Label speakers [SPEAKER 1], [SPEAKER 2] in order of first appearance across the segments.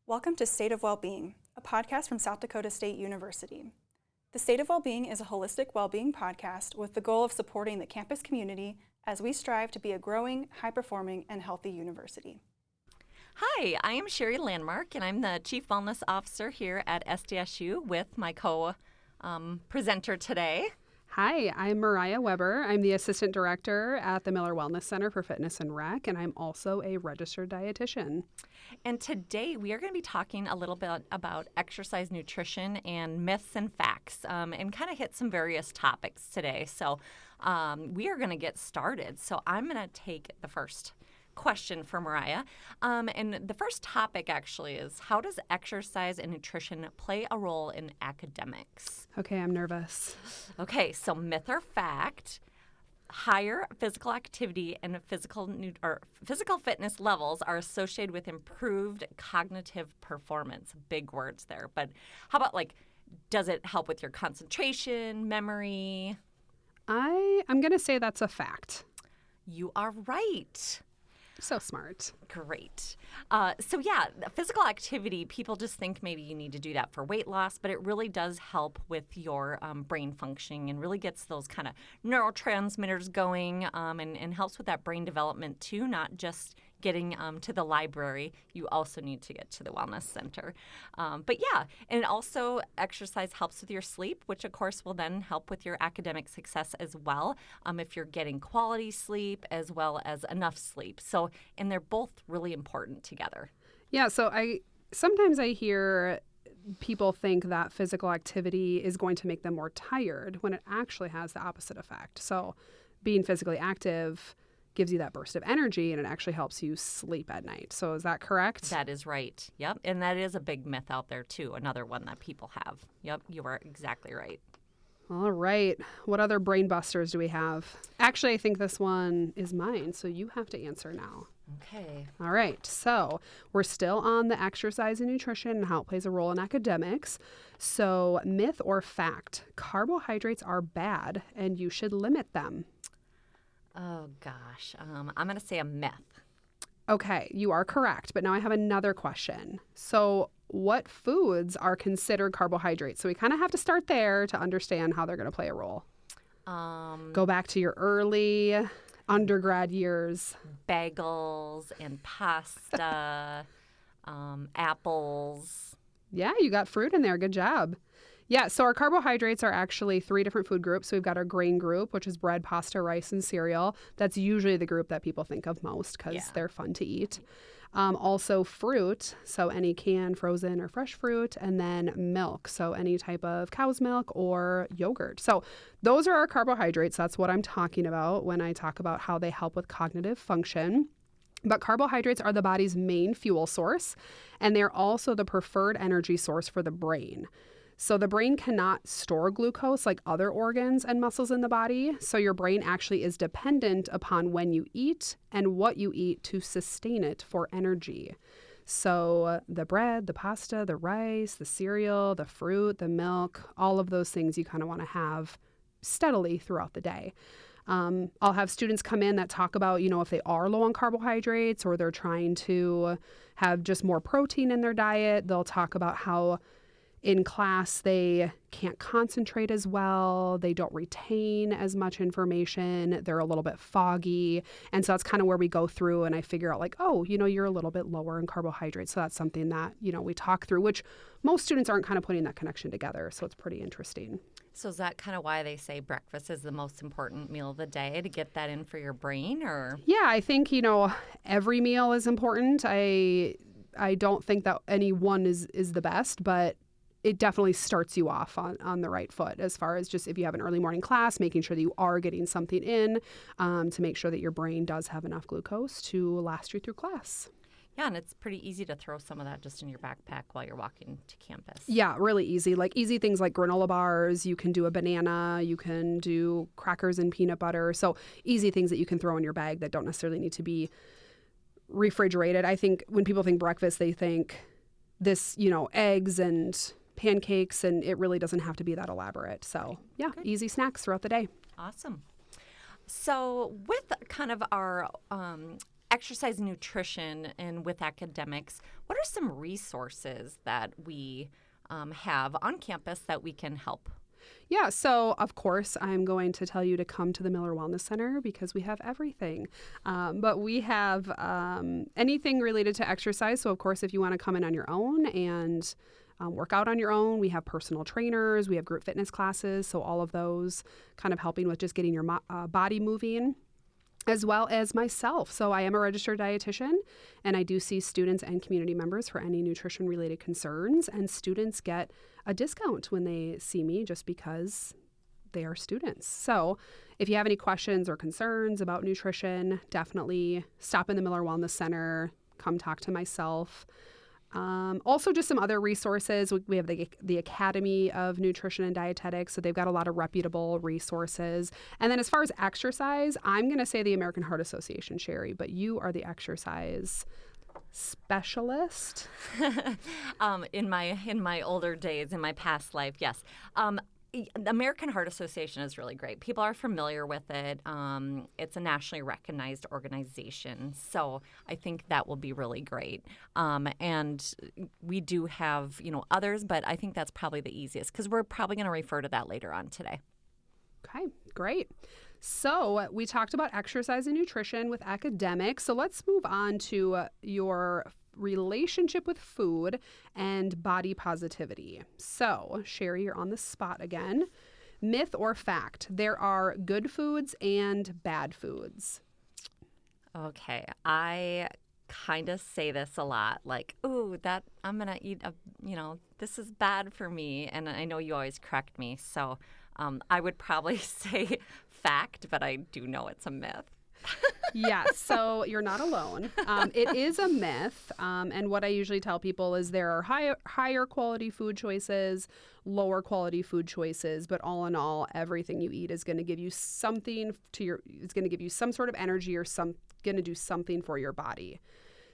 [SPEAKER 1] Welcome to State of Wellbeing, a podcast from South Dakota State University. The State of Wellbeing is a holistic well-being podcast with the goal of supporting the campus community as we strive to be a growing, high-performing, and healthy university.
[SPEAKER 2] Hi, I am Shari Landmark, and I'm the Chief Wellness Officer here at SDSU with my co-presenter today.
[SPEAKER 3] Hi, I'm Mariah Weber. I'm the Assistant Director at the Miller Wellness Center for Fitness and Rec, and I'm also a registered dietitian.
[SPEAKER 2] And today we are going to be talking a little bit about exercise nutrition and myths and facts, and kind of hit some various topics today. So we are going to get started. So I'm going to take the first question for Mariah. And the first topic actually is, how does exercise and nutrition play a role in academics?
[SPEAKER 3] Okay, I'm nervous.
[SPEAKER 2] Okay, so myth or fact, higher physical activity and physical fitness levels are associated with improved cognitive performance. Big words there. But how about, does it help with your concentration, memory?
[SPEAKER 3] I'm going to say that's a fact.
[SPEAKER 2] You are right.
[SPEAKER 3] So smart.
[SPEAKER 2] Great. Physical activity, people just think maybe you need to do that for weight loss, but it really does help with your brain functioning and really gets those kind of neurotransmitters going and helps with that brain development too, not just getting to the library. You also need to get to the wellness center. And also exercise helps with your sleep, which of course will then help with your academic success as well, if you're getting quality sleep as well as enough sleep. So, and they're both really important together.
[SPEAKER 3] Yeah, so sometimes I hear people think that physical activity is going to make them more tired when it actually has the opposite effect. So being physically active gives you that burst of energy and it actually helps you sleep at night. So is that correct?
[SPEAKER 2] That is right. Yep. And that is a big myth out there too. Another one that people have. Yep. You are exactly right.
[SPEAKER 3] All right. What other brain busters do we have? Actually, I think this one is mine, so you have to answer now.
[SPEAKER 2] Okay.
[SPEAKER 3] All right. So we're still on the exercise and nutrition and how it plays a role in academics. So myth or fact, carbohydrates are bad and you should limit them.
[SPEAKER 2] Oh, gosh. I'm going to say a myth.
[SPEAKER 3] Okay, you are correct. But now I have another question. So what foods are considered carbohydrates? So we kind of have to start there to understand how they're going to play a role. Go back to your early undergrad years.
[SPEAKER 2] Bagels and pasta, apples.
[SPEAKER 3] Yeah, you got fruit in there. Good job. Yeah, so our carbohydrates are actually 3 different food groups. So we've got our grain group, which is bread, pasta, rice, and cereal. That's usually the group that people think of most because they're fun to eat. Also fruit, so any canned, frozen, or fresh fruit, and then milk, so any type of cow's milk or yogurt. So those are our carbohydrates. That's what I'm talking about when I talk about how they help with cognitive function. But carbohydrates are the body's main fuel source, and they're also the preferred energy source for the brain. So the brain cannot store glucose like other organs and muscles in the body. So your brain actually is dependent upon when you eat and what you eat to sustain it for energy. So the bread, the pasta, the rice, the cereal, the fruit, the milk, all of those things you kind of want to have steadily throughout the day. I'll have students come in that talk about, if they are low on carbohydrates or they're trying to have just more protein in their diet. They'll talk about how in class, they can't concentrate as well. They don't retain as much information. They're a little bit foggy. And so that's kind of where we go through and I figure out you're a little bit lower in carbohydrates. So that's something that, we talk through, which most students aren't kind of putting that connection together. So it's pretty interesting.
[SPEAKER 2] So is that kind of why they say breakfast is the most important meal of the day, to get that in for your brain, or?
[SPEAKER 3] Yeah, I think, every meal is important. I don't think that any one is the best, but it definitely starts you off on the right foot as far as just if you have an early morning class, making sure that you are getting something in to make sure that your brain does have enough glucose to last you through class.
[SPEAKER 2] Yeah, and it's pretty easy to throw some of that just in your backpack while you're walking to campus.
[SPEAKER 3] Yeah, really easy. Easy things like granola bars. You can do a banana. You can do crackers and peanut butter. So easy things that you can throw in your bag that don't necessarily need to be refrigerated. I think when people think breakfast, they think this, eggs and pancakes, and it really doesn't have to be that elaborate. So yeah, good. Easy snacks throughout the day.
[SPEAKER 2] Awesome. So with kind of our exercise and nutrition and with academics, what are some resources that we have on campus that we can help?
[SPEAKER 3] Yeah, so of course, I'm going to tell you to come to the Miller Wellness Center because we have everything. But we have anything related to exercise. So, of course, if you want to come in on your own and work out on your own, we have personal trainers, we have group fitness classes. So, all of those kind of helping with just getting your body moving, as well as myself. So I am a registered dietitian, and I do see students and community members for any nutrition-related concerns, and students get a discount when they see me just because they are students. So if you have any questions or concerns about nutrition, definitely stop in the Miller Wellness Center, come talk to myself. Also, just some other resources. We have the Academy of Nutrition and Dietetics, so they've got a lot of reputable resources. And then as far as exercise, I'm going to say the American Heart Association, Shari, but you are the exercise specialist.
[SPEAKER 2] In my older days, in my past life, yes. The American Heart Association is really great. People are familiar with it. It's a nationally recognized organization, so I think that will be really great. And we do have, others, but I think that's probably the easiest because we're probably going to refer to that later on today.
[SPEAKER 3] Okay, great. So we talked about exercise and nutrition with academics. So let's move on to your relationship with food and body positivity. So, Shari, you're on the spot again. Myth or fact? There are good foods and bad foods.
[SPEAKER 2] Okay, I kind of say this a lot, like, "Ooh, that I'm gonna eat this is bad for me," and I know you always correct me, so I would probably say fact, but I do know it's a myth.
[SPEAKER 3] Yes, so you're not alone. It is a myth, and what I usually tell people is there are higher quality food choices, lower quality food choices, but all in all, everything you eat is going to give you something it's going to give you some sort of energy or going to do something for your body.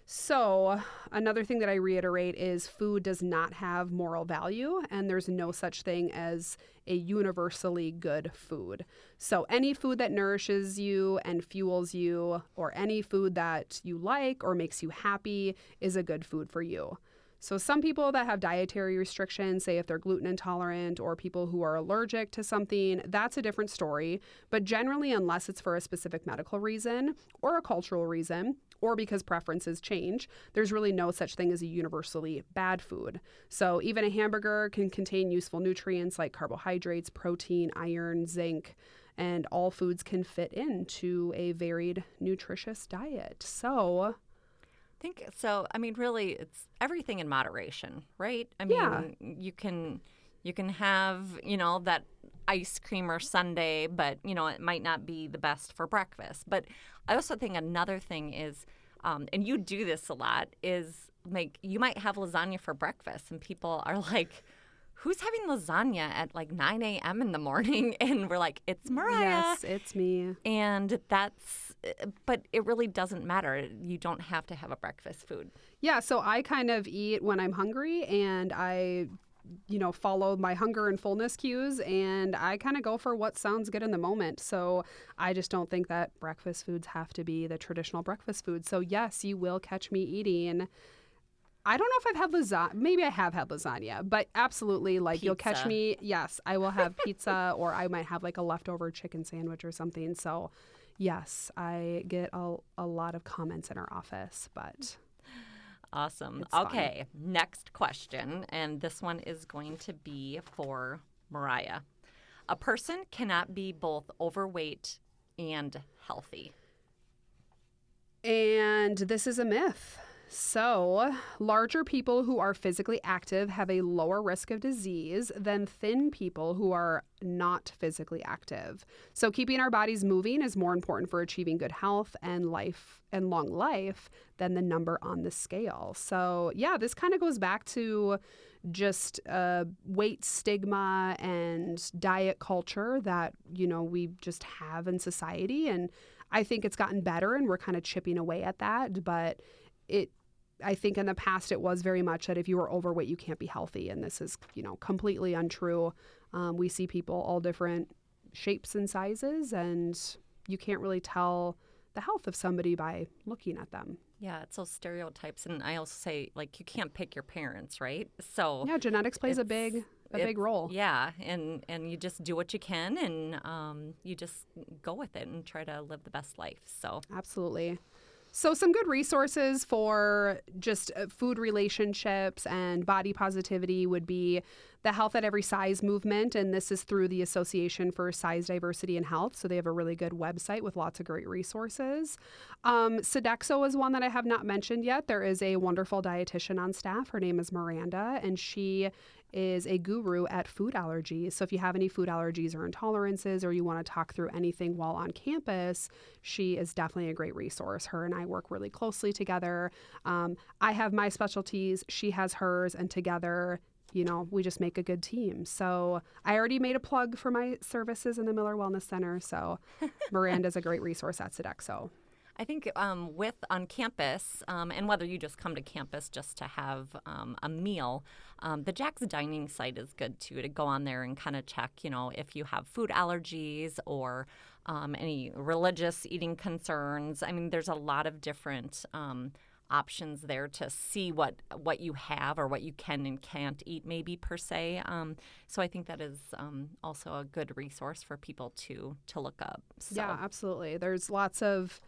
[SPEAKER 3] So another thing that I reiterate is food does not have moral value, and there's no such thing as a universally good food. So any food that nourishes you and fuels you, or any food that you like or makes you happy, is a good food for you. So some people that have dietary restrictions, say if they're gluten intolerant or people who are allergic to something, that's a different story. But generally, unless it's for a specific medical reason or a cultural reason, or because preferences change, there's really no such thing as a universally bad food. So even a hamburger can contain useful nutrients like carbohydrates, protein, iron, zinc, and all foods can fit into a varied, nutritious diet. So
[SPEAKER 2] Think so. I mean, really, it's everything in moderation, right? I mean, you can have, that ice cream or sundae, but, it might not be the best for breakfast. But I also think another thing is, and you do this a lot, is like you might have lasagna for breakfast and people are like, who's having lasagna at like 9 a.m. in the morning? And we're like, it's Mariah.
[SPEAKER 3] Yes, it's me.
[SPEAKER 2] And but it really doesn't matter. You don't have to have a breakfast food.
[SPEAKER 3] Yeah, so I kind of eat when I'm hungry, and I follow my hunger and fullness cues, and I kind of go for what sounds good in the moment. So I just don't think that breakfast foods have to be the traditional breakfast food. So yes, you will catch me eating. I don't know if I've had lasagna. Maybe I have had lasagna, but absolutely,
[SPEAKER 2] Pizza.
[SPEAKER 3] You'll catch me. Yes, I will have pizza, or I might have like a leftover chicken sandwich or something. So yes, I get a lot of comments in our office, but
[SPEAKER 2] awesome.
[SPEAKER 3] It's fun.
[SPEAKER 2] Okay, next question, and this one is going to be for Mariah. A person cannot be both overweight and healthy.
[SPEAKER 3] And this is a myth. So, larger people who are physically active have a lower risk of disease than thin people who are not physically active. So, keeping our bodies moving is more important for achieving good health and long life than the number on the scale. So, yeah, this kind of goes back to just weight stigma and diet culture that, we just have in society. And I think it's gotten better and we're kind of chipping away at that. But I think in the past it was very much that if you were overweight, you can't be healthy. And this is, completely untrue. We see people all different shapes and sizes, and you can't really tell the health of somebody by looking at them.
[SPEAKER 2] Yeah, it's those stereotypes. And I also say, like, you can't pick your parents, right? So
[SPEAKER 3] yeah, genetics plays a big role.
[SPEAKER 2] Yeah, and you just do what you can, and you just go with it and try to live the best life. So
[SPEAKER 3] absolutely. So some good resources for just food relationships and body positivity would be the Health at Every Size movement, and this is through the Association for Size Diversity and Health. So they have a really good website with lots of great resources. Sodexo is one that I have not mentioned yet. There is a wonderful dietitian on staff. Her name is Miranda, and she is a guru at food allergies. So if you have any food allergies or intolerances, or you want to talk through anything while on campus, she is definitely a great resource. Her and I work really closely together. I have my specialties, she has hers, and together, we just make a good team. So I already made a plug for my services in the Miller Wellness Center. So Miranda's a great resource at Sodexo.
[SPEAKER 2] I think with on campus, and whether you just come to campus just to have a meal, the Jack's Dining site is good too, to go on there and kind of check, if you have food allergies or any religious eating concerns. I mean, there's a lot of different options there to see what you have or what you can and can't eat maybe per se. So I think that is also a good resource for people to look up. So.
[SPEAKER 3] Yeah, absolutely. There's lots of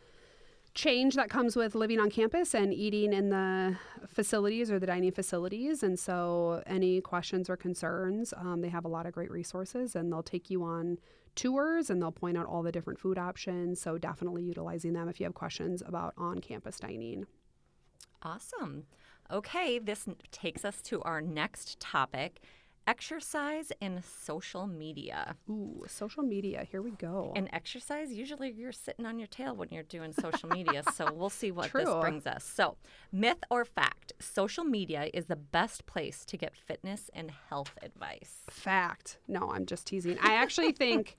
[SPEAKER 3] change that comes with living on campus and eating in the facilities or the dining facilities. And so any questions or concerns, they have a lot of great resources, and they'll take you on tours and they'll point out all the different food options. So definitely utilizing them if you have questions about on-campus dining.
[SPEAKER 2] Awesome. Okay, this takes us to our next topic. Exercise and social media.
[SPEAKER 3] Ooh, social media. Here we go.
[SPEAKER 2] And exercise, usually you're sitting on your tail when you're doing social media. So we'll see what
[SPEAKER 3] True.
[SPEAKER 2] this brings us. So, myth or fact, social media is the best place to get fitness and health advice.
[SPEAKER 3] Fact. No, I'm just teasing. I actually think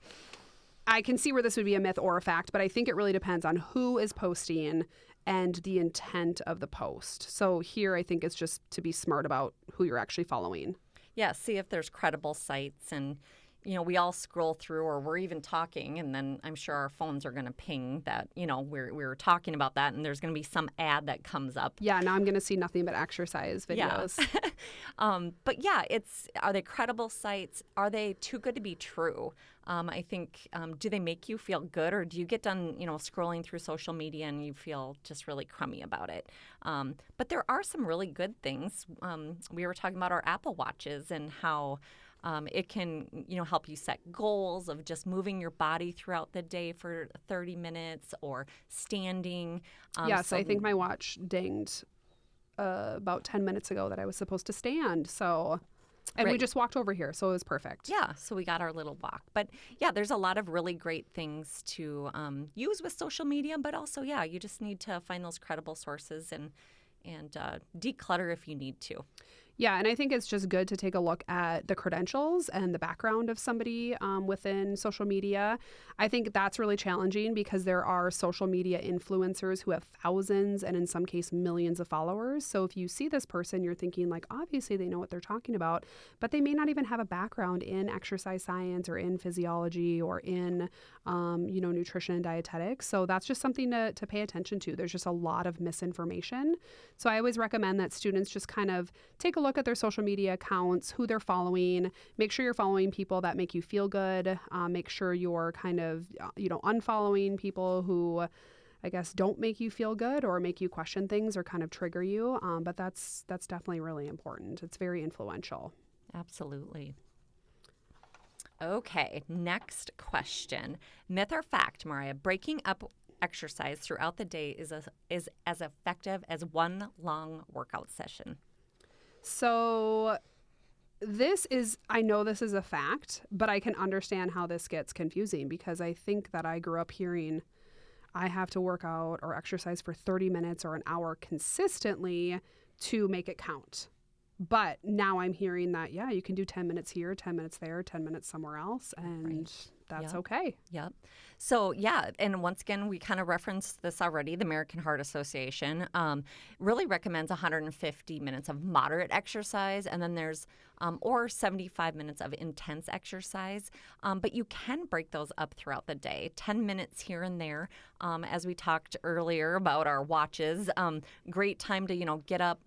[SPEAKER 3] I can see where this would be a myth or a fact, but I think it really depends on who is posting and the intent of the post. So here I think it's just to be smart about who you're actually following.
[SPEAKER 2] Yeah, see if there's credible sites, and we all scroll through, or we're even talking, and then I'm sure our phones are going to ping that we're talking about that, and there's going to be some ad that comes up.
[SPEAKER 3] Yeah, now I'm going to see nothing but exercise videos.
[SPEAKER 2] Yeah. But yeah, are they credible sites? Are they too good to be true? I think do they make you feel good, or do you get done scrolling through social media and you feel just really crummy about it? But there are some really good things. We were talking about our Apple Watches and how it can help you set goals of just moving your body throughout the day for 30 minutes or standing.
[SPEAKER 3] Yes, I think my watch dinged about 10 minutes ago that I was supposed to stand. So. And we just walked over here, so it was perfect.
[SPEAKER 2] Yeah, so we got our little walk. But yeah, there's a lot of really great things to use with social media, but also, yeah, you just need to find those credible sources and declutter if you need to.
[SPEAKER 3] Yeah, and I think it's just good to take a look at the credentials and the background of somebody within social media. I think that's really challenging because there are social media influencers who have thousands and in some case millions of followers. So if you see this person, you're thinking like, obviously they know what they're talking about, but they may not even have a background in exercise science or in physiology or in, nutrition and dietetics. So that's just something to pay attention to. There's just a lot of misinformation. So I always recommend that students just kind of take a look at their social media accounts, who they're following. Make sure you're following people that make you feel good. Make sure you're kind of, unfollowing people who, I guess, don't make you feel good or make you question things or kind of trigger you. But that's definitely really important. It's very influential.
[SPEAKER 2] Absolutely. Okay, next question. Myth or fact, Mariah? Breaking up exercise throughout the day is as effective as one long workout session.
[SPEAKER 3] So I know this is a fact, but I can understand how this gets confusing because I think that I grew up hearing I have to work out or exercise for 30 minutes or an hour consistently to make it count. But now I'm hearing that, yeah, you can do 10 minutes here, 10 minutes there, 10 minutes somewhere else, and that's okay.
[SPEAKER 2] Yep. So, yeah, and once again, we kind of referenced this already. The American Heart Association really recommends 150 minutes of moderate exercise, and then there's or 75 minutes of intense exercise. But you can break those up throughout the day, 10 minutes here and there. As we talked earlier about our watches, great time to, get up,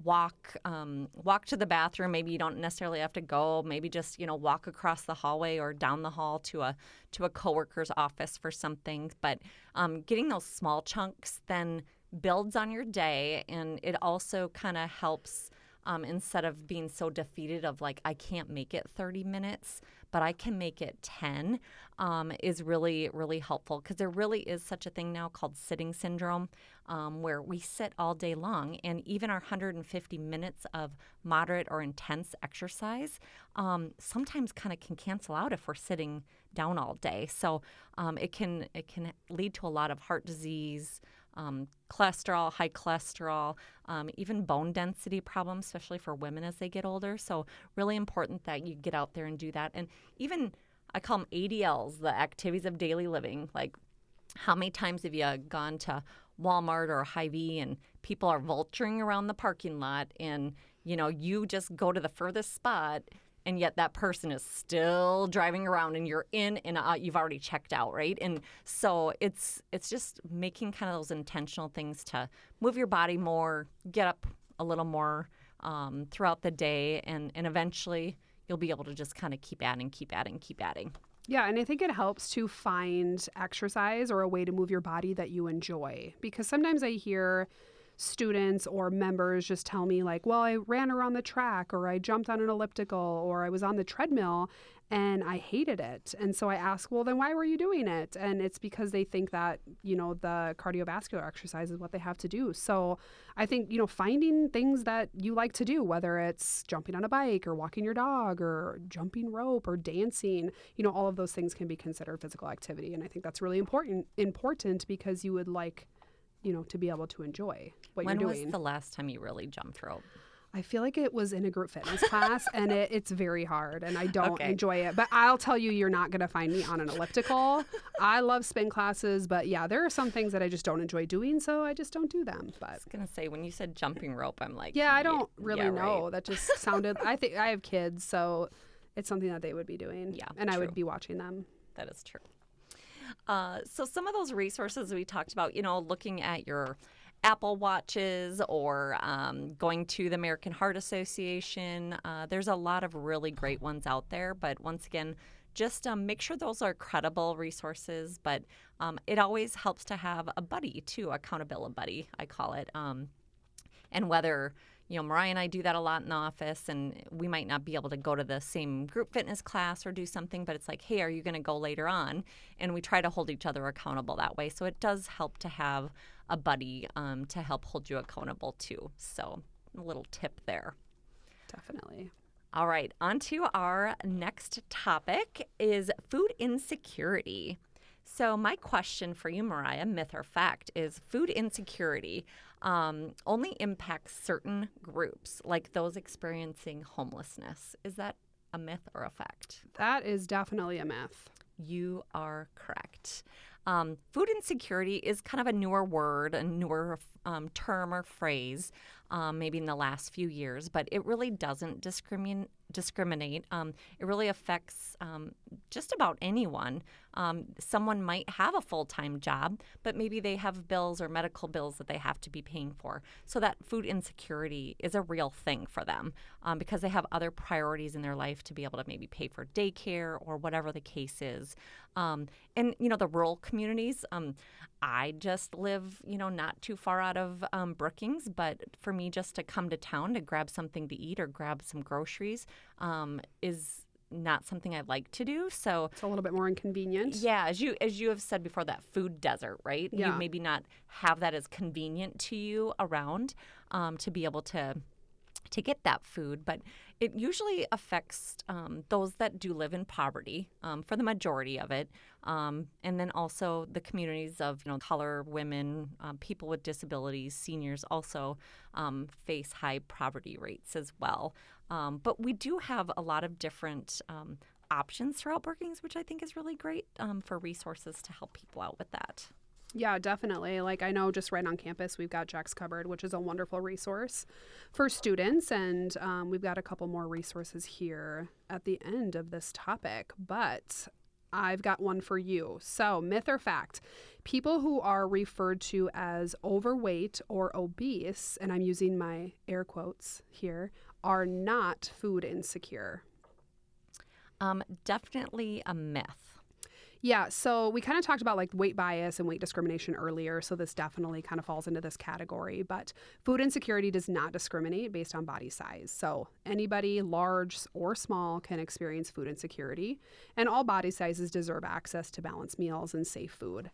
[SPEAKER 2] walk to the bathroom. Maybe you don't necessarily have to go. Maybe just walk across the hallway or down the hall to a coworker's office for something. But getting those small chunks then builds on your day, and it also kind of helps. Instead of being so defeated of like, I can't make it 30 minutes, but I can make it 10, is really, really helpful, because there really is such a thing now called sitting syndrome, where we sit all day long, and even our 150 minutes of moderate or intense exercise sometimes kind of can cancel out if we're sitting down all day. So it can lead to a lot of heart disease, cholesterol, high cholesterol, even bone density problems, especially for women as they get older. So really important that you get out there and do that. And even, I call them ADLs, the activities of daily living. Like, how many times have you gone to Walmart or Hy-Vee and people are vulturing around the parking lot, and you just go to the furthest spot, and yet that person is still driving around, and you're in and out, you've already checked out, right? And so it's just making kind of those intentional things to move your body more, get up a little more throughout the day, and eventually you'll be able to just kind of keep adding.
[SPEAKER 3] Yeah, and I think it helps to find exercise or a way to move your body that you enjoy, because sometimes I hear students or members just tell me like, well, I ran around the track, or I jumped on an elliptical, or I was on the treadmill and I hated it. And so I ask, well, then why were you doing it? And it's because they think that, the cardiovascular exercise is what they have to do. So I think, finding things that you like to do, whether it's jumping on a bike or walking your dog or jumping rope or dancing, all of those things can be considered physical activity. And I think that's really important because you would like to be able to enjoy what you're doing.
[SPEAKER 2] When was the last time you really jumped rope?
[SPEAKER 3] I feel like it was in a group fitness class, and it's very hard, and I don't enjoy it. But I'll tell you, you're not going to find me on an elliptical. I love spin classes, but yeah, there are some things that I just don't enjoy doing, so I just don't do them. But
[SPEAKER 2] I was going to say, when you said jumping rope, I'm like,
[SPEAKER 3] yeah, I don't really know.
[SPEAKER 2] Right.
[SPEAKER 3] That just sounded, I think I have kids, so it's something that they would be doing.
[SPEAKER 2] Yeah,
[SPEAKER 3] and
[SPEAKER 2] true.
[SPEAKER 3] I would be watching them.
[SPEAKER 2] That is true. So some of those resources we talked about, looking at your Apple Watches or going to the American Heart Association. There's a lot of really great ones out there. But once again, just make sure those are credible resources. But it always helps to have a buddy, too, accountability buddy, I call it. And whether, Mariah and I do that a lot in the office, and we might not be able to go to the same group fitness class or do something, but it's like, hey, are you going to go later on? And we try to hold each other accountable that way. So it does help to have a buddy to help hold you accountable too. So a little tip there.
[SPEAKER 3] Definitely.
[SPEAKER 2] All right, on to our next topic is food insecurity. So my question for you, Mariah, myth or fact, is food insecurity only impacts certain groups, like those experiencing homelessness. Is that a myth or a fact?
[SPEAKER 3] That is definitely a myth.
[SPEAKER 2] You are correct. Food insecurity is kind of a newer word, a newer term or phrase, maybe in the last few years, but it really doesn't discriminate. It really affects just about anyone. Someone might have a full-time job, but maybe they have bills or medical bills that they have to be paying for. So that food insecurity is a real thing for them because they have other priorities in their life to be able to maybe pay for daycare or whatever the case is. And, the rural communities, I just live, not too far out of Brookings, but for me just to come to town to grab something to eat or grab some groceries is not something I like to do. So
[SPEAKER 3] it's a little bit more inconvenient.
[SPEAKER 2] Yeah, as you have said before, that food desert, right?
[SPEAKER 3] Yeah.
[SPEAKER 2] You maybe not have that as convenient to you around to be able to to get that food, but it usually affects those that do live in poverty for the majority of it, and then also the communities of color, women, people with disabilities, seniors also face high poverty rates as well. But we do have a lot of different options throughout Brookings, which I think is really great for resources to help people out with that.
[SPEAKER 3] Yeah, definitely. Like I know just right on campus, we've got Jack's Cupboard, which is a wonderful resource for students. And we've got a couple more resources here at the end of this topic. But I've got one for you. So myth or fact, people who are referred to as overweight or obese, and I'm using my air quotes here, are not food insecure.
[SPEAKER 2] Definitely a myth.
[SPEAKER 3] Yeah, so we kind of talked about like weight bias and weight discrimination earlier, so this definitely kind of falls into this category. But food insecurity does not discriminate based on body size. So anybody, large or small, can experience food insecurity, and all body sizes deserve access to balanced meals and safe food.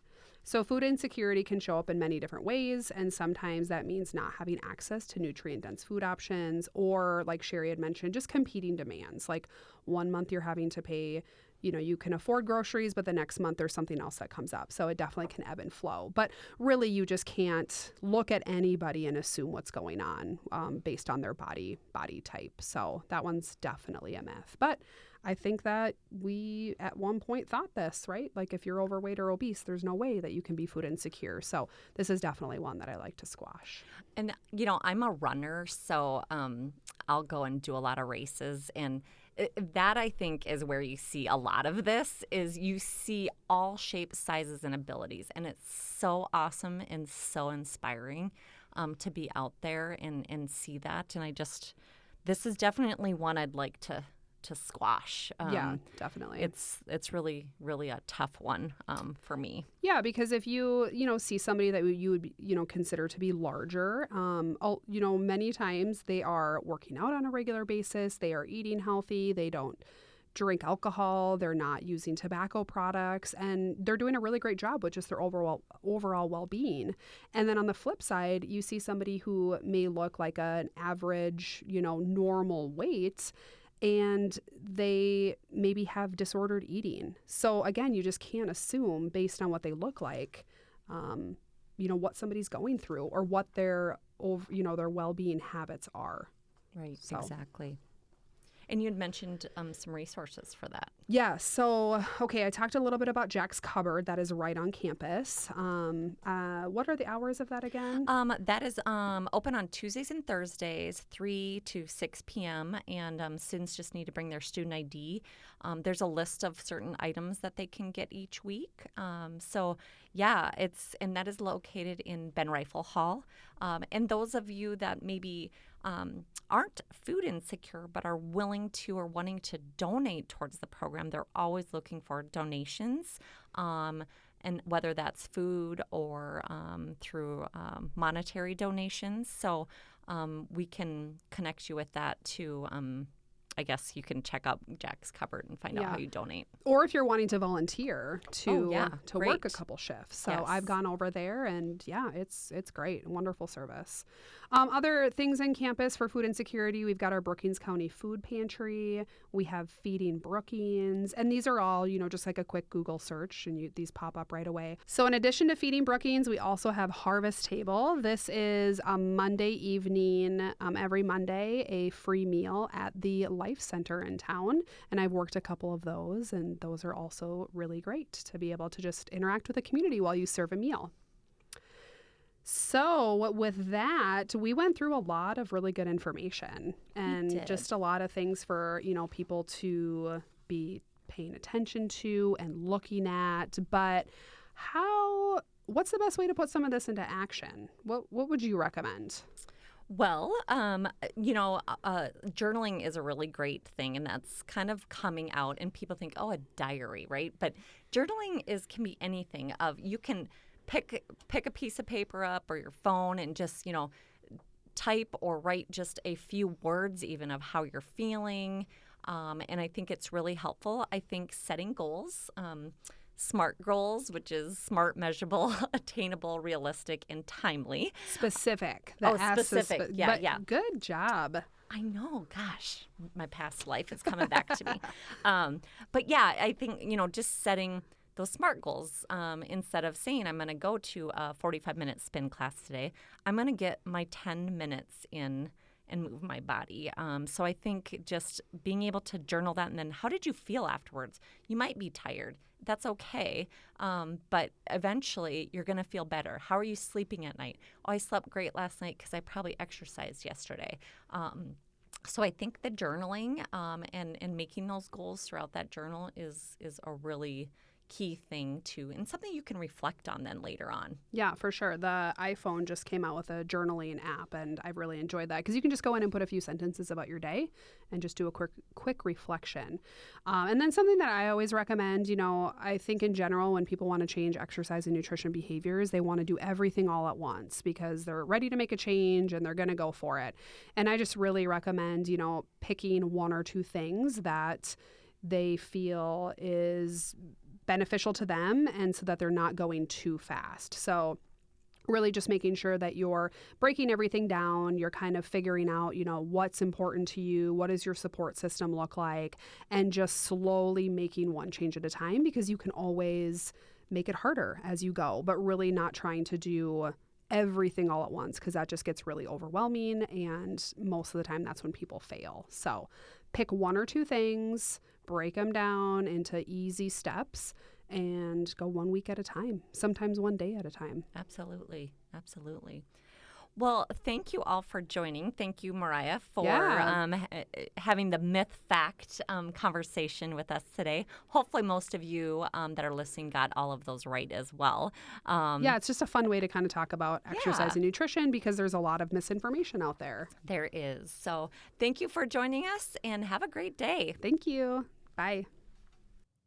[SPEAKER 3] So food insecurity can show up in many different ways, and sometimes that means not having access to nutrient-dense food options, or like Shari had mentioned, just competing demands. Like one month you're having to pay, you can afford groceries, but the next month there's something else that comes up. So it definitely can ebb and flow. But really, you just can't look at anybody and assume what's going on based on their body type. So that one's definitely a myth. But I think that we at one point thought this, right? Like if you're overweight or obese, there's no way that you can be food insecure. So this is definitely one that I like to squash.
[SPEAKER 2] And, I'm a runner, so I'll go and do a lot of races. And that, I think, is where you see a lot of this, is you see all shapes, sizes, and abilities. And it's so awesome and so inspiring to be out there and see that. And this is definitely one I'd like to squash.
[SPEAKER 3] Yeah, definitely.
[SPEAKER 2] It's really, really a tough one for me.
[SPEAKER 3] Yeah, because if you see somebody that you would consider to be larger, many times they are working out on a regular basis, they are eating healthy, they don't drink alcohol, they're not using tobacco products, and they're doing a really great job with just their overall well-being. And then on the flip side, you see somebody who may look like an average, normal weight, and they maybe have disordered eating. So again, you just can't assume based on what they look like, what somebody's going through or what their well-being habits are.
[SPEAKER 2] Right, so. Exactly. And you had mentioned some resources for that.
[SPEAKER 3] Yeah. So, I talked a little bit about Jack's Cupboard. That is right on campus. What are the hours of that again?
[SPEAKER 2] That is open on Tuesdays and Thursdays, 3 to 6 p.m. And students just need to bring their student ID. There's a list of certain items that they can get each week. And that is located in Ben Rifle Hall. And those of you that maybe aren't food insecure but are willing to or wanting to donate towards the program, they're always looking for donations, and whether that's food or through monetary donations. So we can connect you with that too. I guess you can check out Jack's Cupboard and find out how you donate.
[SPEAKER 3] Or if you're wanting to volunteer to
[SPEAKER 2] great.
[SPEAKER 3] work a couple shifts. So
[SPEAKER 2] yes.
[SPEAKER 3] I've gone over there, and it's great. Wonderful service. Other things in campus for food insecurity, we've got our Brookings County Food Pantry. We have Feeding Brookings. And these are all, just like a quick Google search, and these pop up right away. So in addition to Feeding Brookings, we also have Harvest Table. This is a Monday evening, every Monday, a free meal at the Life Center in town. And I've worked a couple of those, and those are also really great to be able to just interact with the community while you serve a meal. So with that, we went through a lot of really good information and just a lot of things for, people to be paying attention to and looking at. But what's the best way to put some of this into action? What would you recommend?
[SPEAKER 2] Well, journaling is a really great thing, and that's kind of coming out. And people think, a diary, right? But journaling can be anything. You can pick a piece of paper up or your phone and just type or write just a few words even of how you're feeling. And I think it's really helpful. I think setting goals. SMART goals, which is smart, measurable, attainable, realistic, and timely.
[SPEAKER 3] Specific.
[SPEAKER 2] Specific. Yeah.
[SPEAKER 3] Good job.
[SPEAKER 2] I know, gosh, my past life is coming back to me. But yeah, I think, just setting those SMART goals, instead of saying I'm going to go to a 45-minute spin class today, I'm going to get my 10 minutes in and move my body. So I think just being able to journal that, and then how did you feel afterwards? You might be tired. That's okay. But eventually you're going to feel better. How are you sleeping at night? Oh, I slept great last night because I probably exercised yesterday. So I think the journaling and making those goals throughout that journal is a really key thing too, and something you can reflect on then later on.
[SPEAKER 3] Yeah, for sure. The iPhone just came out with a journaling app, and I've really enjoyed that because you can just go in and put a few sentences about your day and just do a quick reflection. And then something that I always recommend, I think in general, when people want to change exercise and nutrition behaviors, they want to do everything all at once because they're ready to make a change and they're going to go for it. And I just really recommend, picking one or two things that they feel is beneficial to them, and so that they're not going too fast. So really just making sure that you're breaking everything down, you're kind of figuring out, what's important to you, what does your support system look like, and just slowly making one change at a time, because you can always make it harder as you go, but really not trying to do everything all at once, because that just gets really overwhelming, and most of the time that's when people fail. So pick one or two things, break them down into easy steps, and go 1 week at a time, sometimes 1 day at a time.
[SPEAKER 2] Absolutely. Well, thank you all for joining. Thank you, Mariah, for having the myth-fact conversation with us today. Hopefully most of you that are listening got all of those right as well.
[SPEAKER 3] It's just a fun way to kind of talk about exercise and nutrition, because there's a lot of misinformation out there.
[SPEAKER 2] There is. So thank you for joining us, and have a great day.
[SPEAKER 3] Thank you. Bye.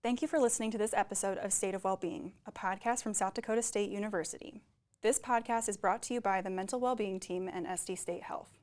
[SPEAKER 1] Thank you for listening to this episode of State of Wellbeing, a podcast from South Dakota State University. This podcast is brought to you by the Mental Wellbeing Team and SD State Health.